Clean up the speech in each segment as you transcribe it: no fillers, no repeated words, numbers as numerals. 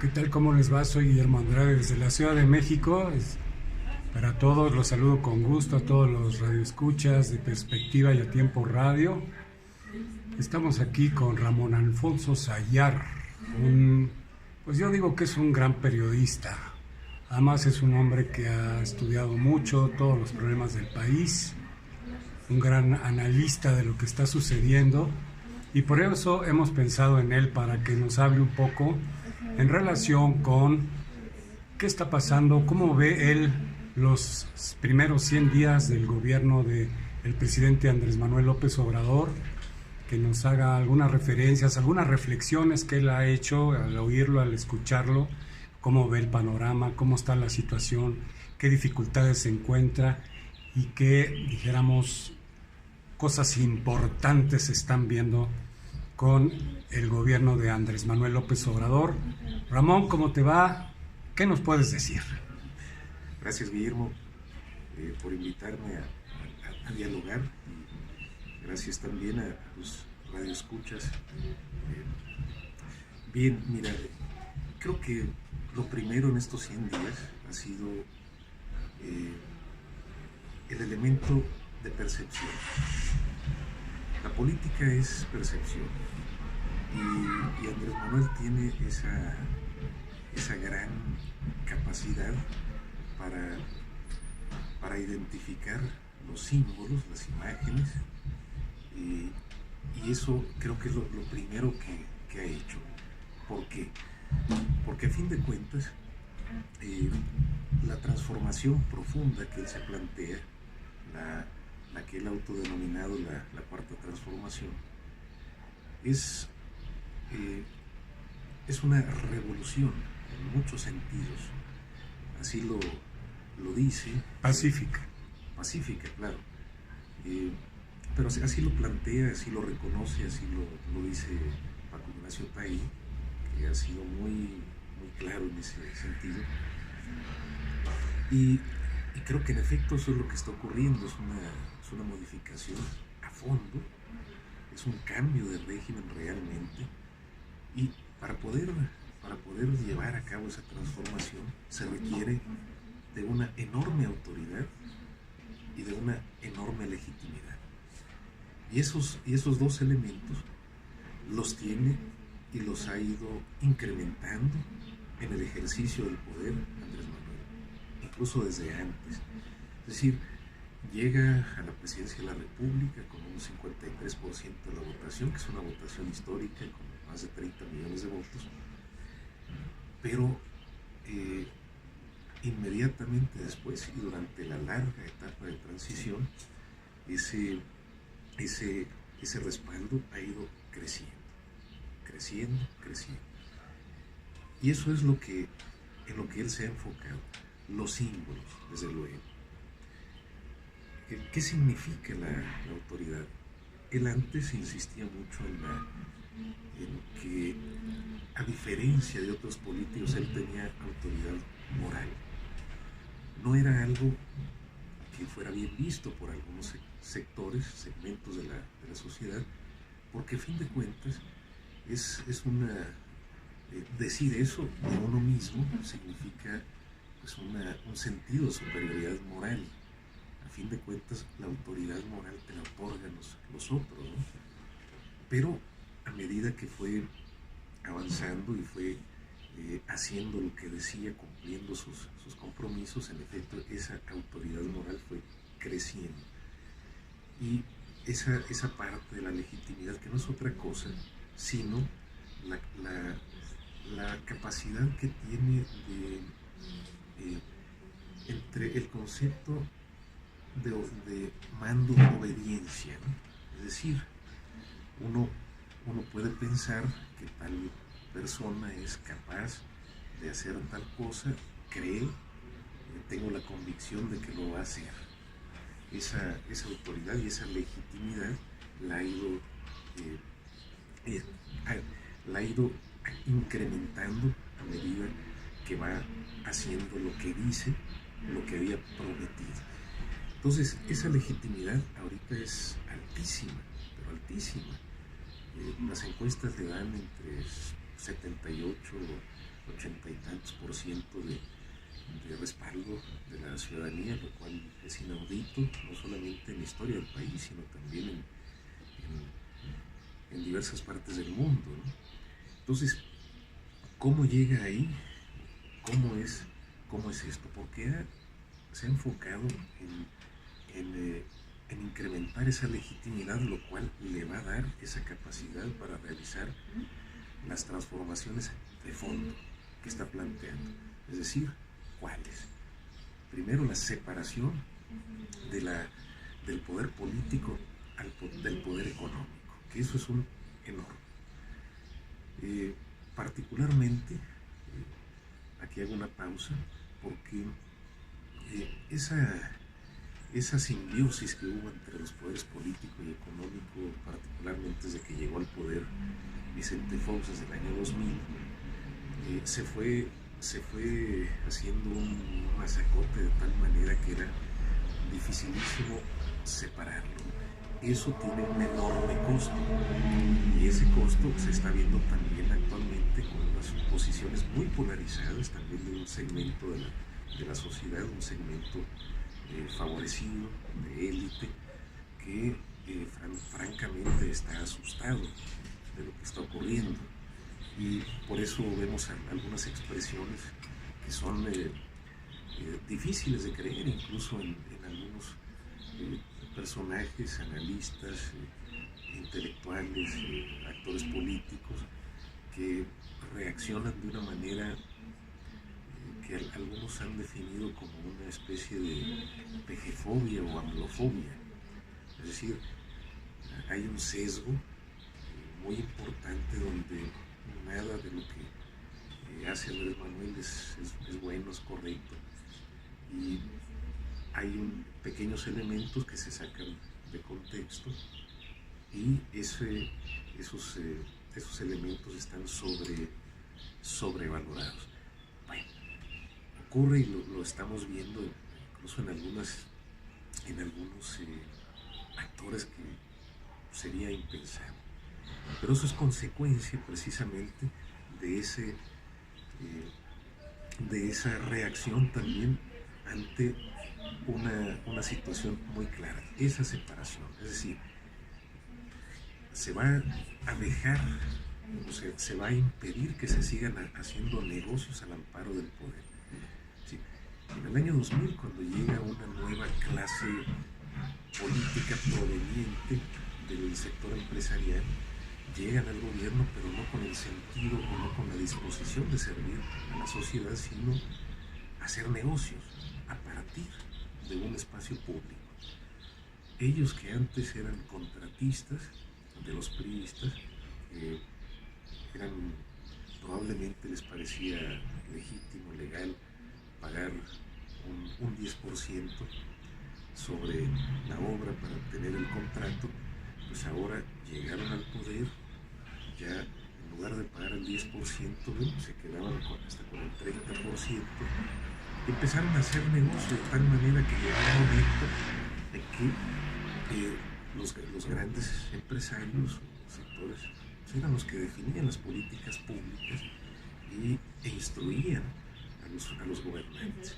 ¿Qué tal? ¿Cómo les va? Soy Guillermo Andrade desde la Ciudad de México. Para todos los saludo con gusto, a todos los radioescuchas de Perspectiva y a Tiempo Radio. Estamos aquí con Ramón Alfonso Sayar, pues yo digo que es un gran periodista. Además es un hombre que ha estudiado mucho todos los problemas del país, un gran analista de lo que está sucediendo, y por eso hemos pensado en él para que nos hable un poco en relación con qué está pasando, cómo ve él los primeros 100 días del gobierno del presidente Andrés Manuel López Obrador, que nos haga algunas referencias, algunas reflexiones que él ha hecho al oírlo, al escucharlo, cómo ve el panorama, cómo está la situación, qué dificultades se encuentra y qué, dijéramos, cosas importantes se están viendo con el gobierno de Andrés Manuel López Obrador. Ramón, ¿cómo te va? ¿Qué nos puedes decir? Gracias, Guillermo, por invitarme a dialogar, y gracias también a tus radioescuchas. Bien, mira, creo que lo primero en estos 100 días ha sido el elemento de percepción. La política es percepción, y Andrés Manuel tiene esa gran capacidad para identificar los símbolos, las imágenes, y eso creo que es lo primero que ha hecho. ¿Por qué? Porque a fin de cuentas, la transformación profunda que él se plantea, la que él ha autodenominado la cuarta transformación, es una revolución en muchos sentidos. Así lo dice. Pacífica. Pacífica, claro. Pero así lo plantea, así lo reconoce, así lo dice Paco Ignacio Tay, que ha sido muy claro en ese sentido. Y creo que en efecto eso es lo que está ocurriendo, es una modificación a fondo, es un cambio de régimen realmente, y para poder llevar a cabo esa transformación se requiere de una enorme autoridad y de una enorme legitimidad. Y esos dos elementos los tiene y los ha ido incrementando en el ejercicio del poder Andrés Manuel, incluso desde antes. Es decir, llega a la presidencia de la República con un 53% de la votación, que es una votación histórica, con más de 30 millones de votos, pero inmediatamente después y durante la larga etapa de transición, ese respaldo ha ido creciendo. Y eso es en lo que él se ha enfocado, los símbolos, desde luego. ¿Qué significa la autoridad? Él antes insistía mucho en que, a diferencia de otros políticos, él tenía autoridad moral. No era algo que fuera bien visto por algunos segmentos de la sociedad, porque a fin de cuentas decir eso de uno mismo significa pues un sentido de superioridad moral. A fin de cuentas, la autoridad moral te la otorgan los otros, ¿no? Pero a medida que fue avanzando y fue haciendo lo que decía, cumpliendo sus compromisos, en efecto, esa autoridad moral fue creciendo. Y esa parte de la legitimidad, que no es otra cosa, sino la capacidad que tiene entre el concepto de mando y obediencia, ¿no? Es decir, uno puede pensar que tal persona es capaz de hacer tal cosa, cree, tengo la convicción de que lo va a hacer. Esa autoridad y esa legitimidad la ha ido incrementando a medida que va haciendo lo que dice, lo que había prometido. Entonces, esa legitimidad ahorita es altísima, pero altísima. Las encuestas le dan entre 78 80 y tantos por ciento de respaldo de la ciudadanía, lo cual es inaudito, no solamente en la historia del país, sino también en diversas partes del mundo, ¿no? Entonces, ¿cómo llega ahí? ¿Cómo es esto? Porque se ha enfocado en incrementar esa legitimidad, lo cual le va a dar esa capacidad para realizar las transformaciones de fondo que está planteando. Es decir, ¿cuáles? Primero, la separación del poder político del poder económico, que eso es un enorme. Particularmente, aquí hago una pausa, porque esa simbiosis que hubo entre los poderes político y económico, particularmente desde que llegó al poder Vicente Fox desde el año 2000, se fue haciendo un masacote de tal manera que era dificilísimo separarlo. Eso tiene un enorme costo, y ese costo se está viendo también actualmente con unas posiciones muy polarizadas también de un segmento de la sociedad, un segmento favorecido, de élite, que francamente está asustado de lo que está ocurriendo, y por eso vemos algunas expresiones que son difíciles de creer, incluso en algunos personajes, analistas, intelectuales, actores políticos, que reaccionan de una manera que algunos han definido como una especie de pejefobia o amlofobia. Es decir, hay un sesgo muy importante donde nada de lo que hace Andrés Manuel es bueno, es correcto, y hay pequeños elementos que se sacan de contexto, y esos elementos están sobrevalorados. Bueno, ocurre, y lo estamos viendo incluso en algunos actores que sería impensable, pero eso es consecuencia precisamente de esa reacción también ante una situación muy clara, esa separación. Es decir, se va a dejar, o sea, se va a impedir que se sigan haciendo negocios al amparo del poder. Sí. En el año 2000, cuando llega una nueva clase política proveniente del sector empresarial, llegan al gobierno, pero no con el sentido o no con la disposición de servir a la sociedad, sino hacer negocios a partir de un espacio público. Ellos, que antes eran contratistas de los priistas, probablemente les parecía legítimo, legal, pagar un 10% sobre la obra para obtener el contrato, pues ahora llegaron al poder, ya en lugar de pagar el 10%, se quedaban hasta con el 30%, empezaron a hacer negocio de tal manera que llegó un momento en que los grandes empresarios o sectores eran los que definían las políticas públicas e instruían a los gobernantes.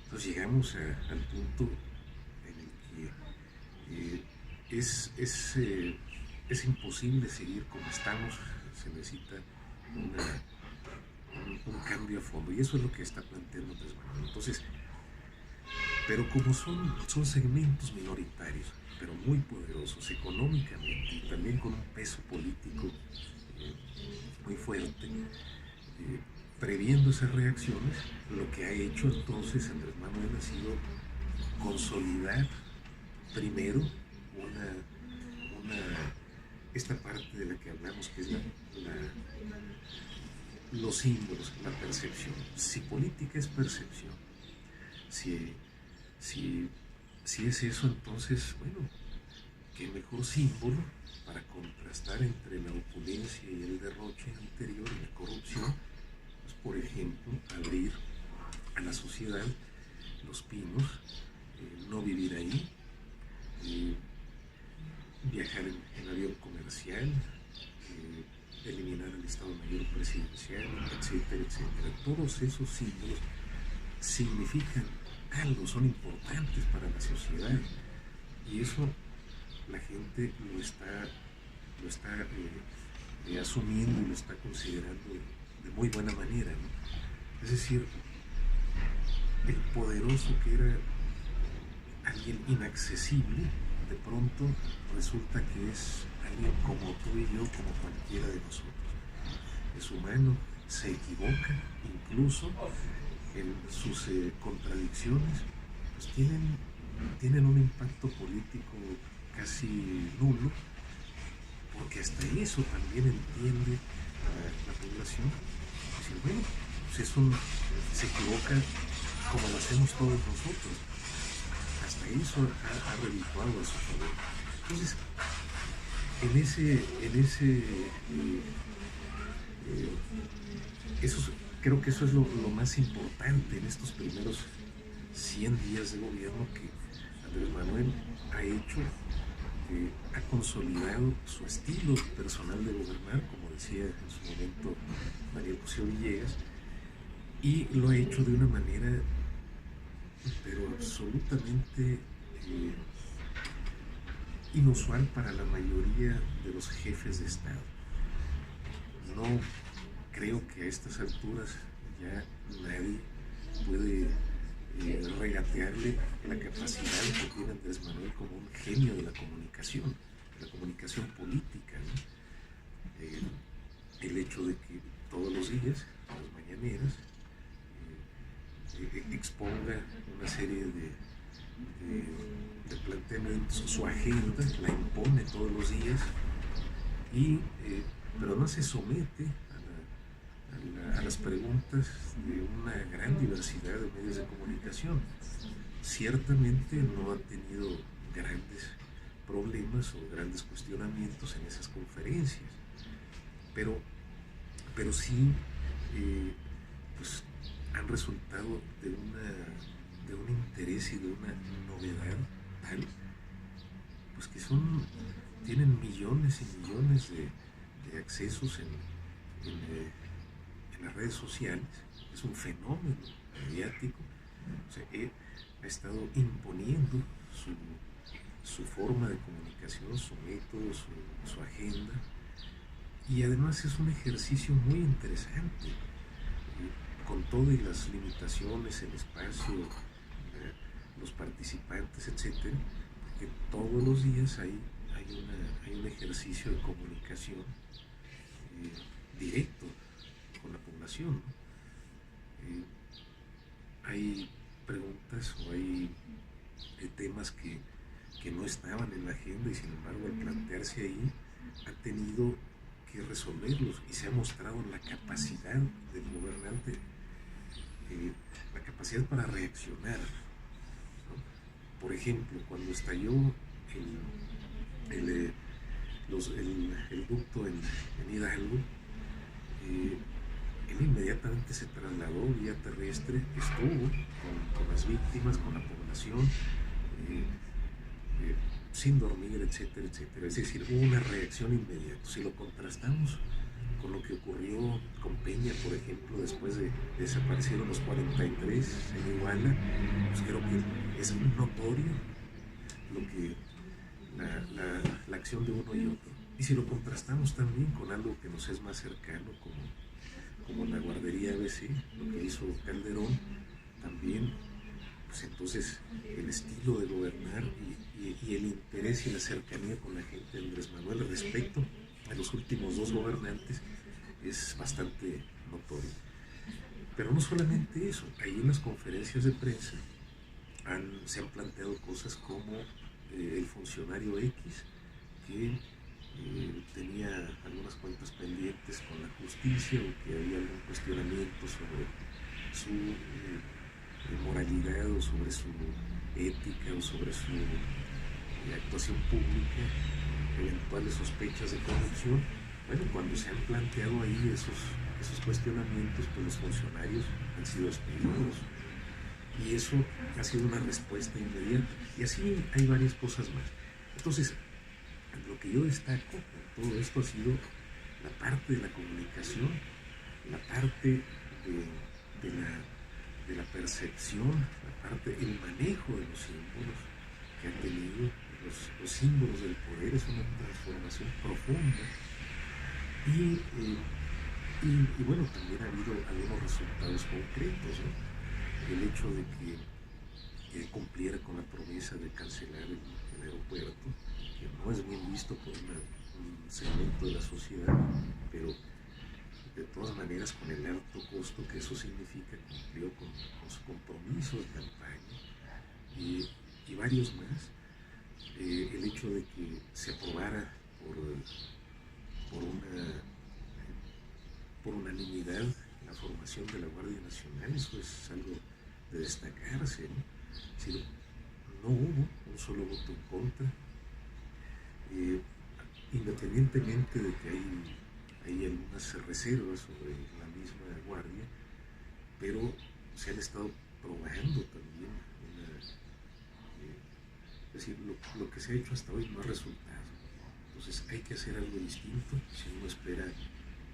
Entonces llegamos al punto en el que es imposible seguir como estamos. Se necesita un cambio a fondo, y eso es lo que está planteando Andrés Manuel. Entonces, pero como son segmentos minoritarios, pero muy poderosos económicamente y también con un peso político muy fuerte, previendo esas reacciones, lo que ha hecho entonces Andrés Manuel ha sido consolidar primero esta parte de la que hablamos, que es los símbolos, la percepción. Si política es percepción, si es eso, entonces, bueno, qué mejor símbolo para contrastar entre la opulencia y el derroche anterior y la corrupción. Pues, por ejemplo, abrir a la sociedad Los Pinos, no vivir ahí, viajar en avión comercial, eliminar el Estado Mayor Presidencial, etcétera, etcétera. Todos esos símbolos significan algo, son importantes para la sociedad, y eso la gente lo está asumiendo y lo está considerando de muy buena manera, ¿no? Es decir, el poderoso que era alguien inaccesible, de pronto resulta que es alguien como tú y yo, como cualquiera de nosotros. Es humano, se equivoca, incluso en sus contradicciones, pues tienen un impacto político casi nulo, porque hasta eso también entiende la población. Decir, bueno, pues se equivoca como lo hacemos todos nosotros. Hasta eso ha redituado a su favor. Entonces, creo que eso es lo más importante en estos primeros 100 días de gobierno que Andrés Manuel ha hecho. Ha consolidado su estilo personal de gobernar, como decía en su momento María Cosío Villegas, y lo ha hecho de una manera pero absolutamente inusual para la mayoría de los jefes de Estado. No creo que a estas alturas ya nadie puede regatearle la capacidad que tiene Andrés Manuel como un genio de la comunicación política, ¿no? El hecho de que todos los días, a las mañaneras, exponga una serie de planteamientos, su agenda la impone todos los días, pero no se somete a las preguntas de una gran diversidad de medios de comunicación. Ciertamente no ha tenido grandes problemas o grandes cuestionamientos en esas conferencias, pero sí pues han resultado de un interés y de una novedad tal, pues que tienen millones y millones de accesos en las redes sociales. Es un fenómeno mediático. O sea, ha estado imponiendo su forma de comunicación, su método, su agenda, y además es un ejercicio muy interesante, con todas las limitaciones, el espacio, los participantes, etcétera, porque todos los días hay un ejercicio de comunicación directo con la población, ¿no? Hay preguntas o hay temas que no estaban en la agenda, y sin embargo al plantearse ahí ha tenido que resolverlos, y se ha mostrado la capacidad del gobernante, la capacidad para reaccionar, ¿no? Por ejemplo, cuando estalló el ducto en Hidalgo, él inmediatamente se trasladó vía terrestre, estuvo con las víctimas, con la población, sin dormir, etcétera, etcétera. Es decir, hubo una reacción inmediata. Si lo contrastamos con lo que ocurrió con Peña, por ejemplo, después de desaparecieron los 43 en Iguala, pues creo que es muy notorio la acción de uno y otro. Y si lo contrastamos también con algo que nos es más cercano, como la guardería ABC, lo que hizo Calderón, también, pues entonces el estilo de gobernar y el interés y la cercanía con la gente de Andrés Manuel respecto a los últimos dos gobernantes es bastante notorio. Pero no solamente eso, ahí en las conferencias de prensa se han planteado cosas como el funcionario X que tenía algunas cuentas pendientes con la justicia, o que había algún cuestionamiento sobre su moralidad, o sobre su ética, o sobre su actuación pública, eventuales sospechas de corrupción. Bueno, cuando se han planteado ahí esos cuestionamientos, pues los funcionarios han sido despedidos, y eso ha sido una respuesta inmediata, y así hay varias cosas más. Entonces, lo que yo destaco en todo esto ha sido la parte de la comunicación, la parte de la percepción, la parte, el manejo de los símbolos que han tenido, los símbolos del poder. Es una transformación profunda. Y bueno, también ha habido algunos resultados concretos, ¿no? El hecho de que cumpliera con la promesa de cancelar el aeropuerto, que no es bien visto por un segmento de la sociedad, pero de todas maneras, con el alto costo que eso significa, cumplió con su compromiso de campaña y varios más. El hecho de que se aprobara por unanimidad la formación de la Guardia Nacional, eso es algo de destacarse, ¿no? Es decir, no hubo un solo voto en contra, independientemente de que hay algunas reservas sobre la misma Guardia, pero se han estado probando también es decir, lo que se ha hecho hasta hoy no ha resultado. Entonces hay que hacer algo distinto si uno espera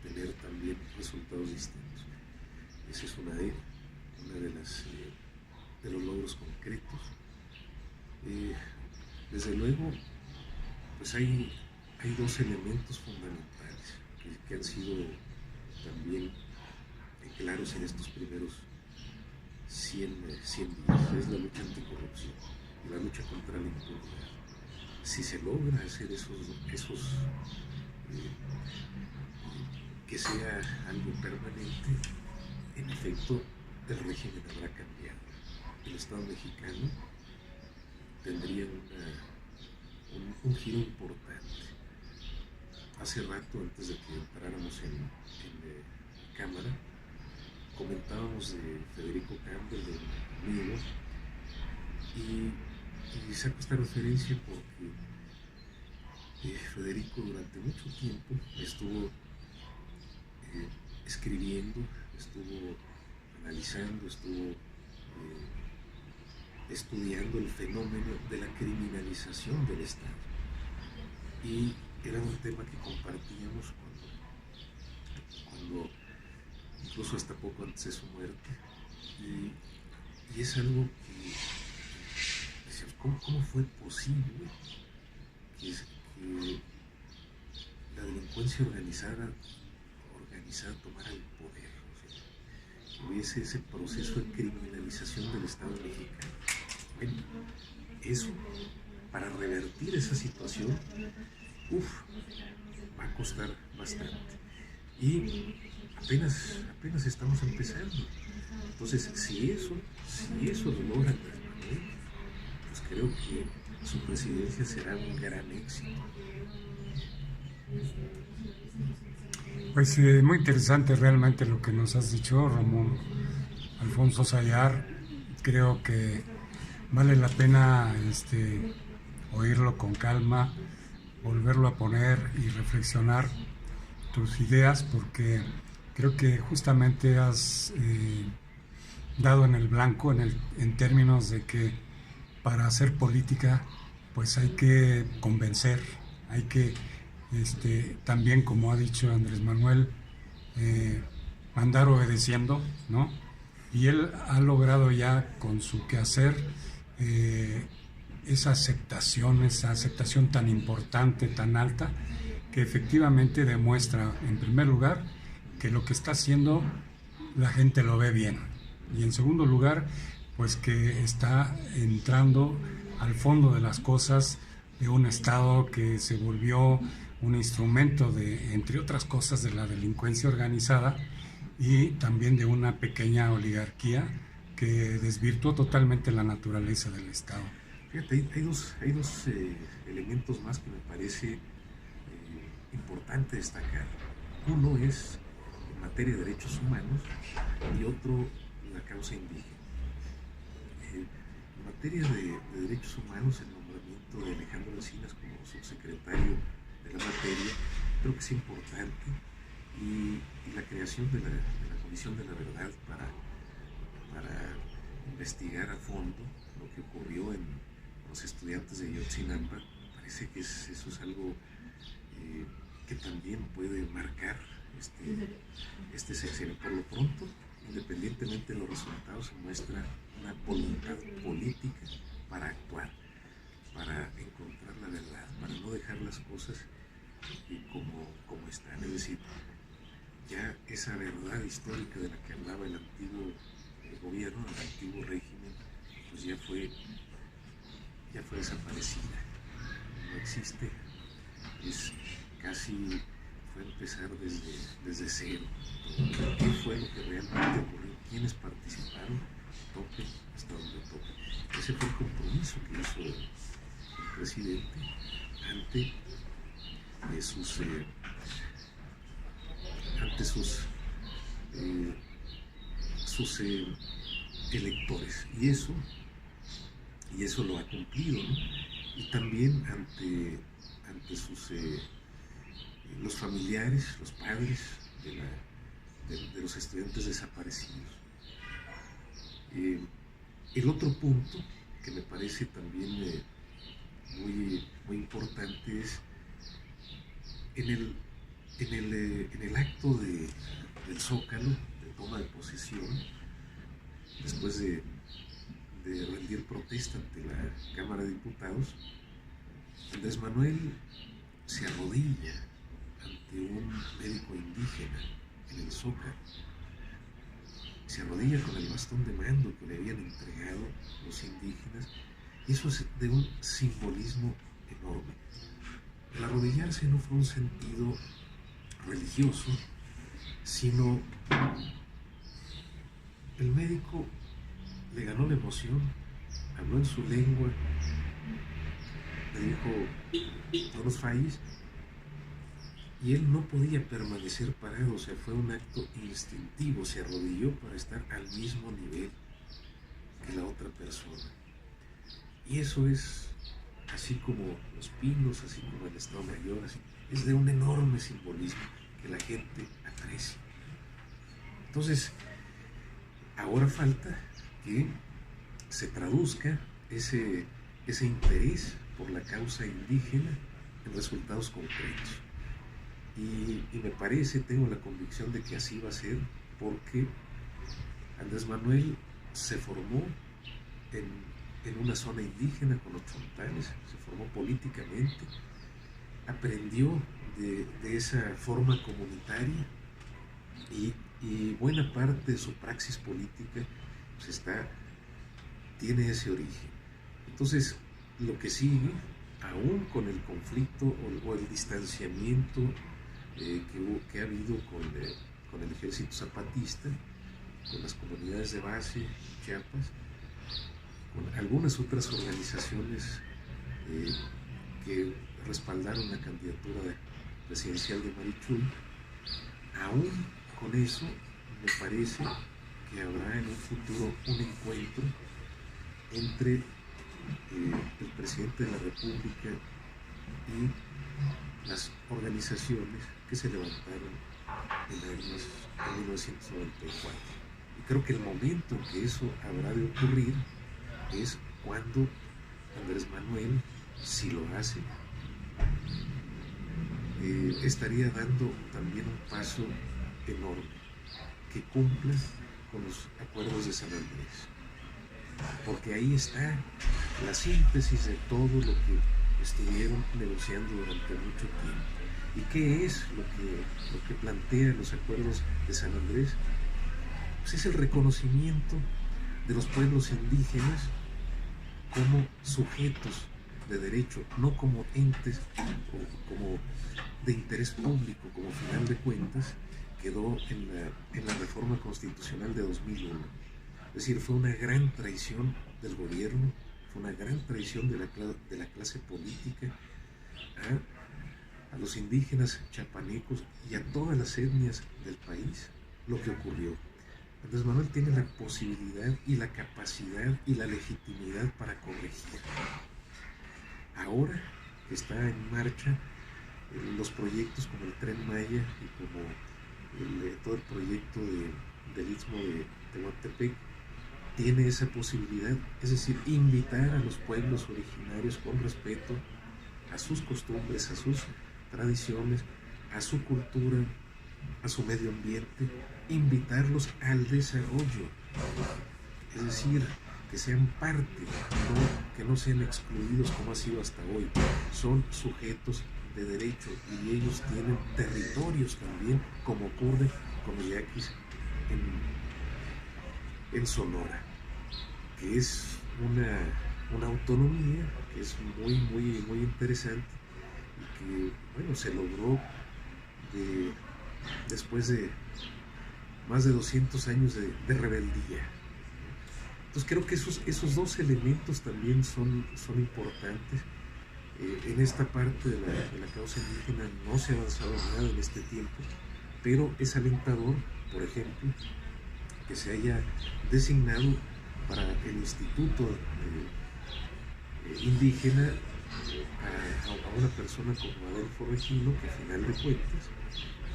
tener también resultados distintos. Esa es una de los logros concretos. Desde luego, pues hay dos elementos fundamentales que han sido también claros en estos primeros 100 días. Es la lucha anticorrupción y la lucha contra la impunidad. Si se logra hacer que sea algo permanente, en efecto el régimen habrá cambiado. El Estado mexicano tendría un giro importante. Hace rato, antes de que entráramos en cámara, comentábamos de Federico Campbell, de un amigo, y saco esta referencia porque Federico durante mucho tiempo estuvo escribiendo, estuvo analizando, estuvo estudiando el fenómeno de la criminalización del Estado. Y era un tema que compartíamos cuando incluso hasta poco antes de su muerte. Y es algo que ¿cómo fue posible que la delincuencia organizada tomara el poder? O sea, que hubiese ese proceso de criminalización del Estado mexicano. Bueno, eso, para revertir esa situación, va a costar bastante. Y apenas estamos empezando. Entonces, si eso lo logra, pues creo que su presidencia será un gran éxito. Pues muy interesante realmente lo que nos has dicho, Ramón Alfonso Sayar. Creo que vale la pena oírlo con calma, volverlo a poner y reflexionar tus ideas, porque creo que justamente has dado en el blanco en términos de que para hacer política pues hay que convencer, hay que también, como ha dicho Andrés Manuel, andar obedeciendo, ¿no? Y él ha logrado ya con su quehacer esa aceptación tan importante, tan alta, que efectivamente demuestra, en primer lugar, que lo que está haciendo la gente lo ve bien, y en segundo lugar, pues que está entrando al fondo de las cosas de un Estado que se volvió un instrumento de, entre otras cosas, de la delincuencia organizada y también de una pequeña oligarquía que desvirtuó totalmente la naturaleza del Estado. Fíjate, hay dos elementos más que me parece importante destacar. Uno es en materia de derechos humanos y otro la causa indígena. En materia de derechos humanos, el nombramiento de Alejandro Encinas como subsecretario de la materia creo que es importante, y la creación de la Comisión de la Verdad para investigar a fondo lo que ocurrió en los estudiantes de Ayotzinapa. Parece que eso es algo que que también puede marcar este sexenio. Por lo pronto, independientemente de los resultados, se muestra una voluntad política para actuar, para encontrar la verdad, para no dejar las cosas como están. Es decir, ya esa verdad histórica de la que hablaba el antiguo gobierno, el antiguo régimen, pues ya fue desaparecida, no existe, es casi fue empezar desde cero. ¿Qué fue lo que realmente ocurrió? ¿Quiénes participaron? Tope hasta donde tope. Ese fue el compromiso que hizo el presidente ante sus electores, y eso lo ha cumplido, ¿no? Y también ante los familiares, los padres de los estudiantes desaparecidos. El otro punto que me parece también muy importante es en el acto del Zócalo, de toma de posesión, después de rendir protesta ante la Cámara de Diputados, Andrés Manuel se arrodilla ante un médico indígena en el Zócalo. Se arrodilla con el bastón de mando que le habían entregado los indígenas, y eso es de un simbolismo enorme. El arrodillarse no fue un sentido religioso, sino el médico le ganó la emoción, habló en su lengua, le dijo: no nos falles, y él no podía permanecer parado. O sea, fue un acto instintivo, se arrodilló para estar al mismo nivel que la otra persona. Y eso es, así como los pinos, así como el Estado Mayor, así, es de un enorme simbolismo que la gente aprecia. Entonces, ahora falta que se traduzca ese interés por la causa indígena en resultados concretos. Y me parece, tengo la convicción de que así va a ser, porque Andrés Manuel se formó en una zona indígena con los chontales, se formó políticamente, aprendió de esa forma comunitaria, y buena parte de su praxis política pues tiene ese origen. Entonces, lo que sigue, aún con el conflicto o el distanciamiento que ha habido con el ejército zapatista, con las comunidades de base, Chiapas, con algunas otras organizaciones que respaldaron la candidatura presidencial de Marichuy, aún con eso me parece que habrá en un futuro un encuentro entre el presidente de la República y las organizaciones que se levantaron en 1994. Y creo que el momento en que eso habrá de ocurrir es cuando Andrés Manuel, si lo hace, estaría dando también un paso enorme, que cumpla con los acuerdos de San Andrés, porque ahí está la síntesis de todo lo que estuvieron negociando durante mucho tiempo. ¿Y qué es lo que plantean los acuerdos de San Andrés? Pues es el reconocimiento de los pueblos indígenas como sujetos de derecho, no como entes o como de interés público, como final de cuentas quedó en la reforma constitucional de 2001. Es decir, fue una gran traición del gobierno, fue una gran traición de la clase política a los indígenas chapanecos y a todas las etnias del país lo que ocurrió. Andrés Manuel tiene la posibilidad y la capacidad y la legitimidad para corregir. Ahora que está en marcha los proyectos como el Tren Maya y como todo el proyecto del Istmo de Tehuantepec, tiene esa posibilidad, es decir, invitar a los pueblos originarios con respeto a sus costumbres, a sus tradiciones, a su cultura, a su medio ambiente, invitarlos al desarrollo, es decir, que sean parte, que no sean excluidos como ha sido hasta hoy. Son sujetos de derecho y ellos tienen territorios también, como ocurre con los yaquis en Sonora, que es una autonomía que es muy interesante y que, bueno, se logró después de más de 200 años de rebeldía. Entonces creo que esos dos elementos también son importantes. En esta parte de la causa indígena no se ha avanzado nada en este tiempo, pero es alentador, por ejemplo, que se haya designado para el Instituto Indígena a una persona como Adelfo Regino, que a final de cuentas,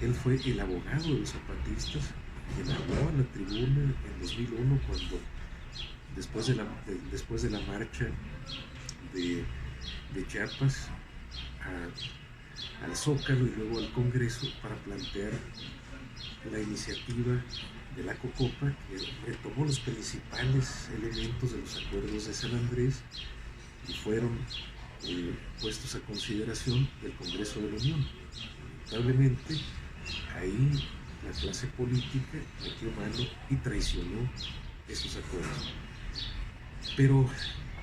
él fue el abogado de los zapatistas, quien habló en la tribuna en 2001 cuando después de la marcha de Chiapas al Zócalo y luego al Congreso para plantear la iniciativa de la COCOPA, que retomó los principales elementos de los acuerdos de San Andrés y fueron puestos a consideración del Congreso de la Unión. Lamentablemente, ahí la clase política metió mano y traicionó esos acuerdos. Pero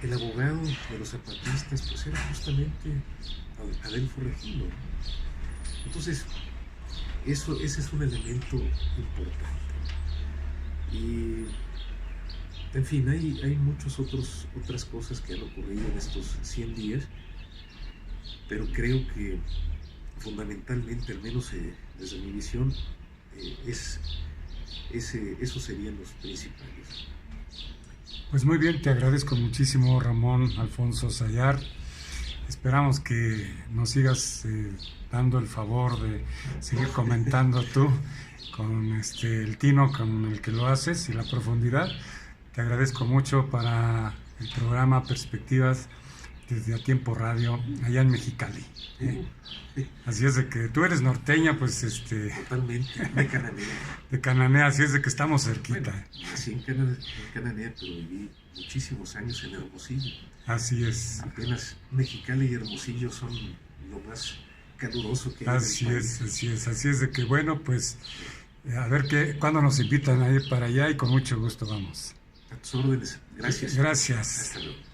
el abogado de los zapatistas pues era justamente Adelfo Regino. Entonces, ese es un elemento importante. Y, en fin, hay muchas otras cosas que han ocurrido en estos 100 días, pero creo que fundamentalmente, al menos desde mi visión, esos serían los principales. Pues muy bien, te agradezco muchísimo, Ramón Alfonso Sayar. Esperamos que nos sigas dando el favor de seguir comentando tú con el tino con el que lo haces y la profundidad. Te agradezco mucho para el programa Perspectivas desde A Tiempo Radio, allá en Mexicali. Así es de que tú eres norteña, pues Totalmente, de Cananea. De Cananea, así es de que estamos cerquita. Bueno, nací en Cananea, pero viví muchísimos años en Hermosillo. Así es. Apenas Mexicali y Hermosillo son lo más caluroso que hay. Así es de que, bueno, pues a ver cuándo nos invitan a ir para allá y con mucho gusto vamos. A tus órdenes. Gracias. Gracias. Hasta luego.